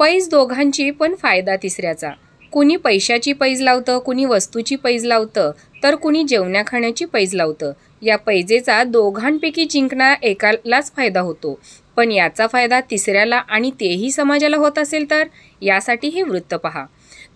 पैज दोघांची पण फायदा तिसऱ्याचा. कुणी पैशाची पैज लावतं, कुणी वस्तूची पैज लावतं, तर कुणी जेवण्या खाण्याची पैज लावतं. या पैजेचा दोघांपैकी जिंकणारा एकालाच फायदा होतो, पण याचा फायदा तिसऱ्याला आणि तेही समाजाला होत असेल तर? यासाठी हे वृत्त पहा.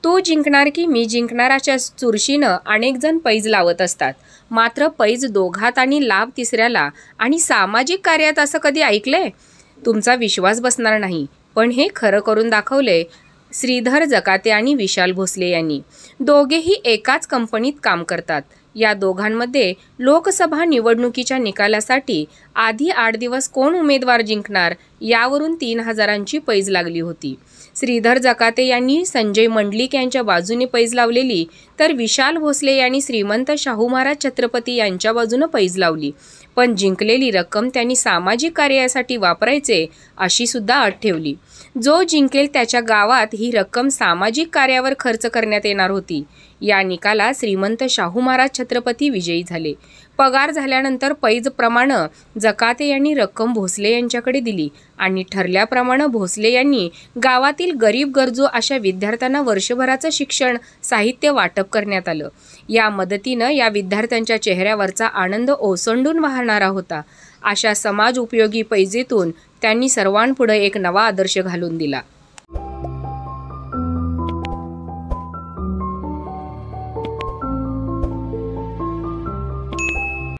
तू जिंकणार की मी जिंकणार अशा चुरशीनं अनेक जण पैज लावत असतात. मात्र पैज दोघात आणि लाभ तिसऱ्याला आणि सामाजिक कार्यात असं कधी ऐकलंय? तुमचा विश्वास बसणार नाही, पण हे खरं करून दाखवले श्रीधर जकाते आणि विशाल भोसले यांनी. दोघेही एकाच कंपनीत काम करतात. या दोघांमध्ये लोकसभा निवडणुकीच्या निकालासाठी आधी 8 दिवस कोण उमेदवार जिंकणार यावरून 3,000ची पैज लागली होती. श्रीधर जकाते यांनी संजय मंडलिक यांच्या बाजूने पैज लावलेली, तर विशाल भोसले यांनी श्रीमंत शाहू महाराज छत्रपती यांच्या बाजूने पैज लावली. पण जिंकलेली रक्कम त्यांनी सामाजिक कार्यासाठी वापरायचे अशी सुद्धा अट ठेवली. जो जिंकेल त्याच्या गावात ही रक्कम सामाजिक कार्यावर खर्च करण्यात येणार होती. या निकालात श्रीमंत शाहू महाराज छत्रपती विजयी झाले. पगार झाल्यानंतर पैजप्रमाणे जकाते यांनी रक्कम भोसले यांच्याकडे दिली आणि ठरल्याप्रमाणे भोसले यांनी गावातील गरीब गरजू अशा विद्यार्थ्यांना वर्षभराचं शिक्षण साहित्य वाटप करण्यात आलं. या मदतीनं या विद्यार्थ्यांच्या चेहऱ्यावरचा आनंद ओसंडून वाहणारा होता. अशा समाज उपयोगी पैजेतून त्यांनी सर्वांपुढे एक नवा आदर्श घालून दिला.